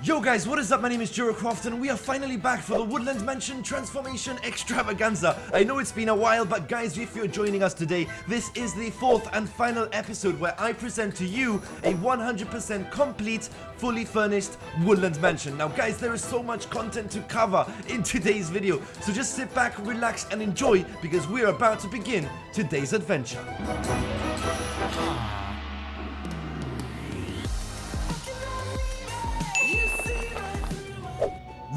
Yo guys, what is up? My name is Jeracraft and we are finally back for the Woodland Mansion Transformation Extravaganza. I know it's been a while, but guys, if you're joining us today, this is the fourth and final episode where I present to you a 100% complete, fully furnished Woodland Mansion. Now guys, there is so much content to cover in today's video, so just sit back, relax and enjoy because we're about to begin today's adventure.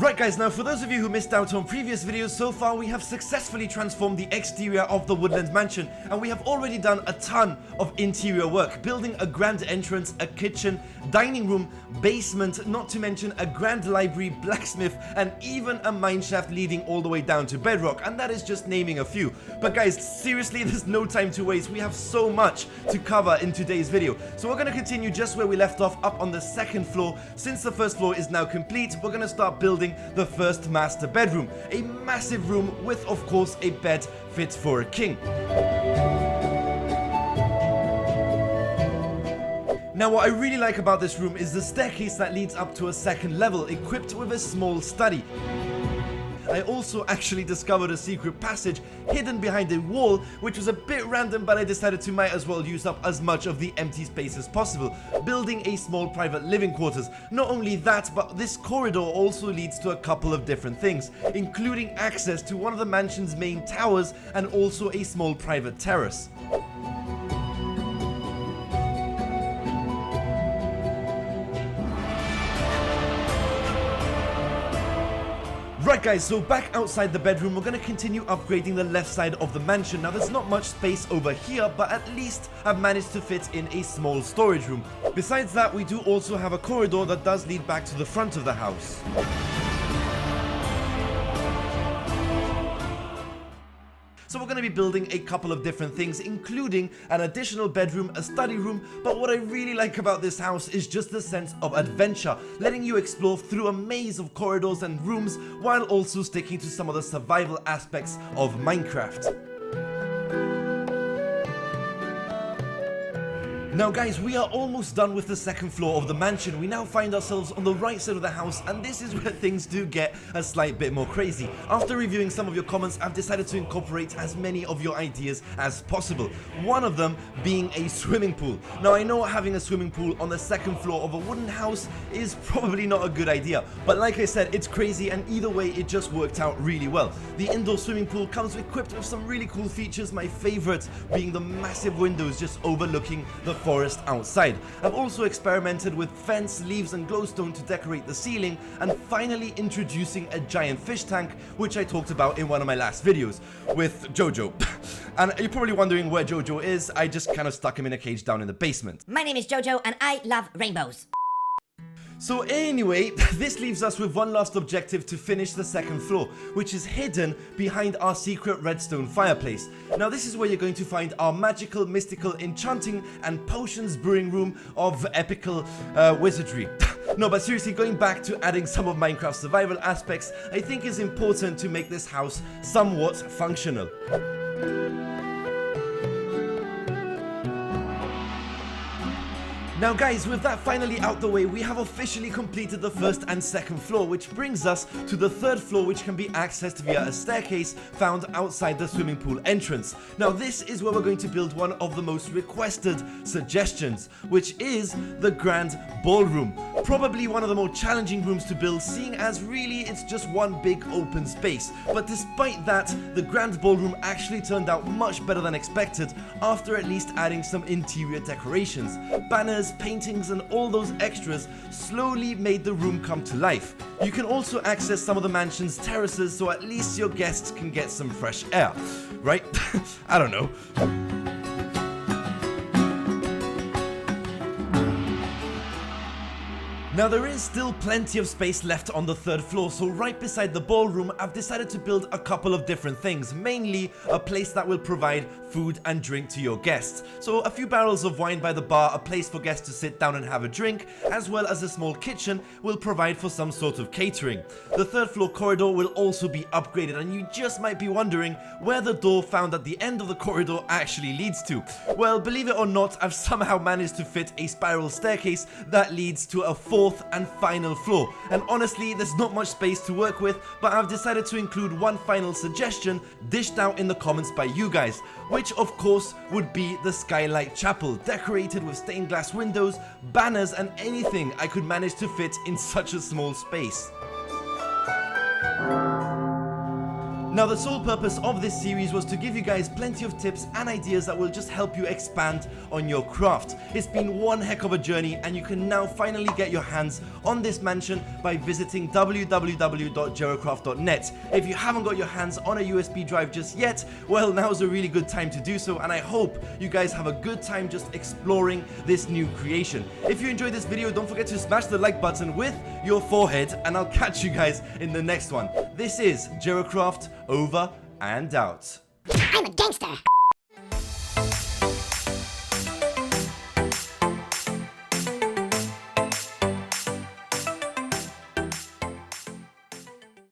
Right guys, now for those of you who missed out on previous videos, so far we have successfully transformed the exterior of the Woodland Mansion and we have already done a ton of interior work, building a grand entrance, a kitchen, dining room, basement, not to mention a grand library, blacksmith and even a mineshaft leading all the way down to bedrock, and that is just naming a few. But guys, seriously, there's no time to waste. We have so much to cover in today's video, so we're going to continue just where we left off, up on the second floor. Since the first floor is now complete, we're going to start building the first master bedroom, a massive room with of course a bed fit for a king. Now what I really like about this room is the staircase that leads up to a second level, equipped with a small study. I also actually discovered a secret passage hidden behind a wall, which was a bit random, but I decided to might as well use up as much of the empty space as possible, building a small private living quarters. Not only that, but this corridor also leads to a couple of different things, including access to one of the mansion's main towers and also a small private terrace. Right guys, so back outside the bedroom, we're going to continue upgrading the left side of the mansion. Now there's not much space over here, but at least I've managed to fit in a small storage room. Besides that, we do also have a corridor that does lead back to the front of the house. So we're going to be building a couple of different things, including an additional bedroom, a study room, but what I really like about this house is just the sense of adventure, letting you explore through a maze of corridors and rooms while also sticking to some of the survival aspects of Minecraft. Now guys, we are almost done with the second floor of the mansion. We now find ourselves on the right side of the house, and this is where things do get a slight bit more crazy. After reviewing some of your comments, I've decided to incorporate as many of your ideas as possible. One of them being a swimming pool. Now I know having a swimming pool on the second floor of a wooden house is probably not a good idea, but like I said, it's crazy and either way it just worked out really well. The indoor swimming pool comes equipped with some really cool features, my favorite being the massive windows just overlooking the forest outside. I've also experimented with fence, leaves and glowstone to decorate the ceiling, and finally introducing a giant fish tank, which I talked about in one of my last videos with Jojo. And you're probably wondering where Jojo is. I just kind of stuck him in a cage down in the basement. My name is Jojo and I love rainbows. So anyway, this leaves us with one last objective to finish the second floor, which is hidden behind our secret redstone fireplace. Now this is where you're going to find our magical, mystical, enchanting and potions brewing room of epical wizardry. No, but seriously, going back to adding some of Minecraft's survival aspects, I think is important to make this house somewhat functional. Now guys, with that finally out the way, we have officially completed the first and second floor, which brings us to the third floor, which can be accessed via a staircase found outside the swimming pool entrance. Now this is where we're going to build one of the most requested suggestions, which is the Grand Ballroom. Probably one of the more challenging rooms to build, seeing as really it's just one big open space. But despite that, the Grand Ballroom actually turned out much better than expected after at least adding some interior decorations. Banners, paintings and all those extras slowly made the room come to life. You can also access some of the mansion's terraces, so at least your guests can get some fresh air, right? I don't know. Now there is still plenty of space left on the third floor, so right beside the ballroom I've decided to build a couple of different things, mainly a place that will provide food and drink to your guests. So a few barrels of wine by the bar, a place for guests to sit down and have a drink, as well as a small kitchen will provide for some sort of catering. The third floor corridor will also be upgraded, and you just might be wondering where the door found at the end of the corridor actually leads to. Well, believe it or not, I've somehow managed to fit a spiral staircase that leads to a fourth 4th and final floor. And honestly, there's not much space to work with, but I've decided to include one final suggestion dished out in the comments by you guys, which of course would be the Skylight Chapel, decorated with stained glass windows, banners and anything I could manage to fit in such a small space. Now, the sole purpose of this series was to give you guys plenty of tips and ideas that will just help you expand on your craft. It's been one heck of a journey, and you can now finally get your hands on this mansion by visiting www.jeracraft.net. If you haven't got your hands on a USB drive just yet, well, now's a really good time to do so, and I hope you guys have a good time just exploring this new creation. If you enjoyed this video, don't forget to smash the like button with your forehead, and I'll catch you guys in the next one. This is Jeracraft, over and out. I'm a gangster.